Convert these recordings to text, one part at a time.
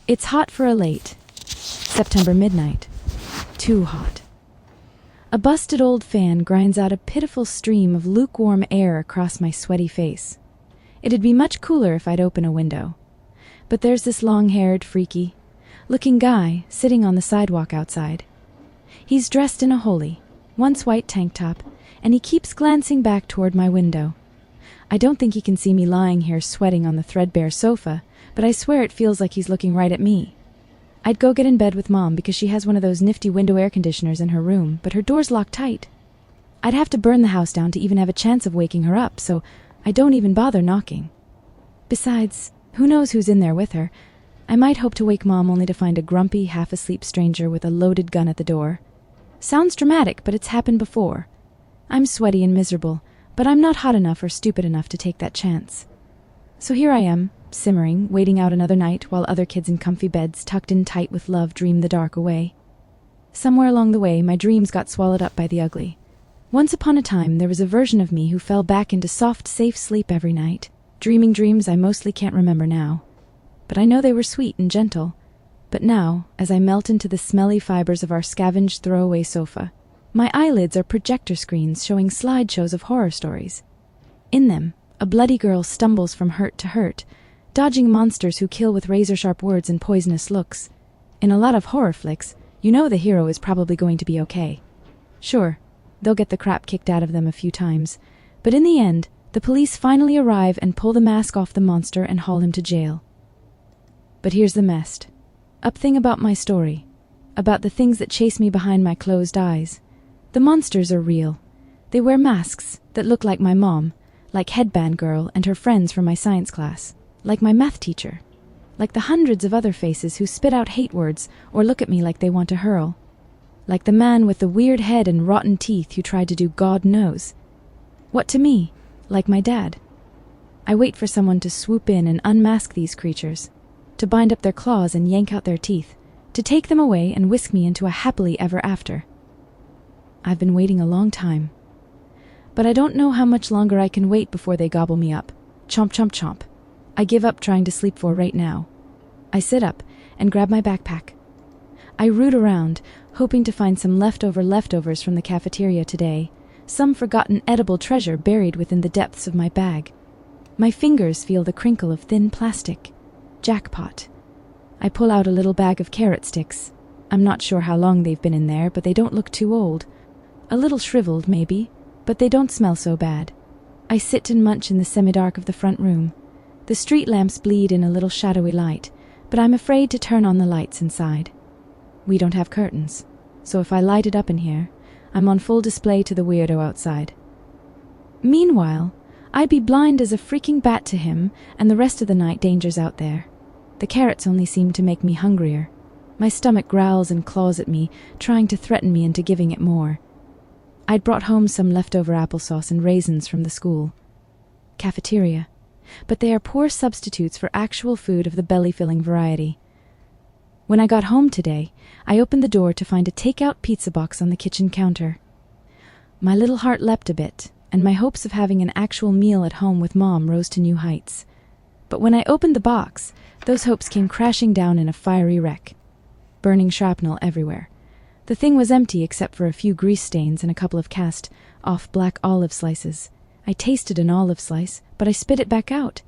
It's hot for a late September midnight. Too hot. A busted old fan grinds out a pitiful stream of lukewarm air across my sweaty face. It'd be much cooler if I'd open a window. But there's this long-haired, freaky-looking guy sitting on the sidewalk outside. He's dressed in a holey, once white tank top, and he keeps glancing back toward my window. I don't think he can see me lying here sweating on the threadbare sofa, but I swear it feels like he's looking right at me. I'd go get in bed with Mom because she has one of those nifty window air conditioners in her room, but her door's locked tight. I'd have to burn the house down to even have a chance of waking her up, so I don't even bother knocking. Besides, who knows who's in there with her? I might hope to wake Mom only to find a grumpy, half-asleep stranger with a loaded gun at the door. Sounds dramatic, but it's happened before. I'm sweaty and miserable, but I'm not hot enough or stupid enough to take that chance. So here I am, simmering, waiting out another night while other kids in comfy beds tucked in tight with love dream the dark away. Somewhere along the way, my dreams got swallowed up by the ugly. Once upon a time, there was a version of me who fell back into soft, safe sleep every night, dreaming dreams I mostly can't remember now. But I know they were sweet and gentle. But now, as I melt into the smelly fibers of our scavenged throwaway sofa, my eyelids are projector screens showing slideshows of horror stories. In them, a bloody girl stumbles from hurt to hurt, dodging monsters who kill with razor-sharp words and poisonous looks. In a lot of horror flicks, you know the hero is probably going to be okay. Sure, they'll get the crap kicked out of them a few times, but in the end, the police finally arrive and pull the mask off the monster and haul him to jail. But here's the mess. Up thing about my story, about the things that chase me behind my closed eyes. The monsters are real. They wear masks that look like my mom, like Headband Girl and her friends from my science class, like my math teacher, like the hundreds of other faces who spit out hate words or look at me like they want to hurl, like the man with the weird head and rotten teeth who tried to do God knows. What to me? Like my dad. I wait for someone to swoop in and unmask these creatures, to bind up their claws and yank out their teeth, to take them away and whisk me into a happily ever after. I've been waiting a long time. But I don't know how much longer I can wait before they gobble me up. Chomp, chomp, chomp. I give up trying to sleep for right now. I sit up and grab my backpack. I root around, hoping to find some leftovers from the cafeteria today, some forgotten edible treasure buried within the depths of my bag. My fingers feel the crinkle of thin plastic. Jackpot. I pull out a little bag of carrot sticks. I'm not sure how long they've been in there, but they don't look too old. A little shriveled, maybe, but they don't smell so bad. I sit and munch in the semi-dark of the front room. The street lamps bleed in a little shadowy light, but I'm afraid to turn on the lights inside. We don't have curtains, so if I light it up in here, I'm on full display to the weirdo outside. Meanwhile, I'd be blind as a freaking bat to him, and the rest of the night danger's out there. The carrots only seem to make me hungrier. My stomach growls and claws at me, trying to threaten me into giving it more. I'd brought home some leftover applesauce and raisins from the school. Cafeteria. But they are poor substitutes for actual food of the belly-filling variety. When I got home today, I opened the door to find a take-out pizza box on the kitchen counter. My little heart leapt a bit, and my hopes of having an actual meal at home with Mom rose to new heights. But when I opened the box, those hopes came crashing down in a fiery wreck. Burning shrapnel everywhere. The thing was empty except for a few grease stains and a couple of cast-off black olive slices. I tasted an olive slice, but I spit it back out.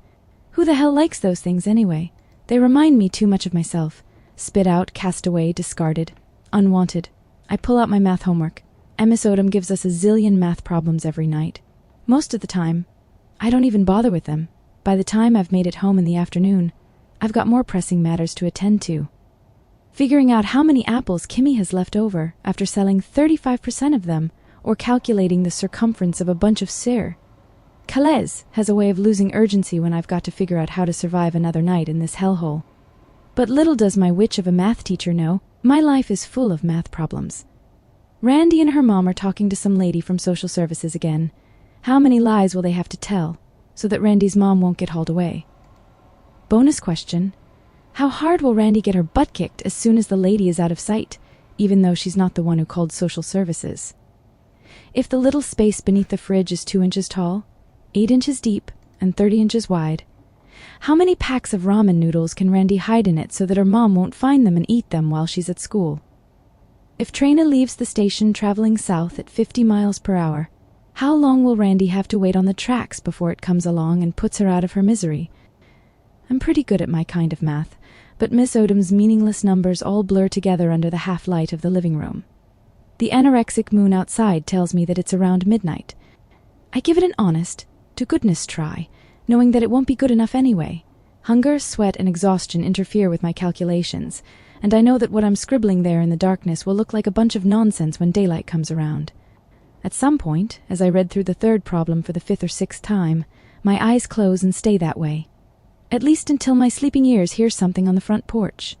Who the hell likes those things anyway? They remind me too much of myself. Spit out, cast away, discarded. Unwanted. I pull out my math homework. Miss Odom gives us a zillion math problems every night. Most of the time, I don't even bother with them. By the time I've made it home in the afternoon, I've got more pressing matters to attend to. Figuring out how many apples Kimmy has left over after selling 35% of them, or calculating the circumference of a bunch of cire. Calais has a way of losing urgency when I've got to figure out how to survive another night in this hellhole. But little does my witch of a math teacher know, my life is full of math problems. Randy and her mom are talking to some lady from social services again. How many lies will they have to tell, so that Randy's mom won't get hauled away? Bonus question. How hard will Randy get her butt kicked as soon as the lady is out of sight, even though she's not the one who called social services? If the little space beneath the fridge is 2 inches tall, 8 inches deep, and 30 inches wide, How many packs of ramen noodles can Randy hide in it so that her mom won't find them and eat them while she's at school? If Trina leaves the station traveling south at 50 miles per hour, how long will Randy have to wait on the tracks before it comes along and puts her out of her misery? I'm pretty good at my kind of math, but Miss Odom's meaningless numbers all blur together under the half-light of the living room. The anorexic moon outside tells me that it's around midnight. I give it an honest, to goodness try, knowing that it won't be good enough anyway. Hunger, sweat, and exhaustion interfere with my calculations, and I know that what I'm scribbling there in the darkness will look like a bunch of nonsense when daylight comes around. At some point, as I read through the third problem for the 5th or 6th time, my eyes close and stay that way. At least until my sleeping ears hear something on the front porch.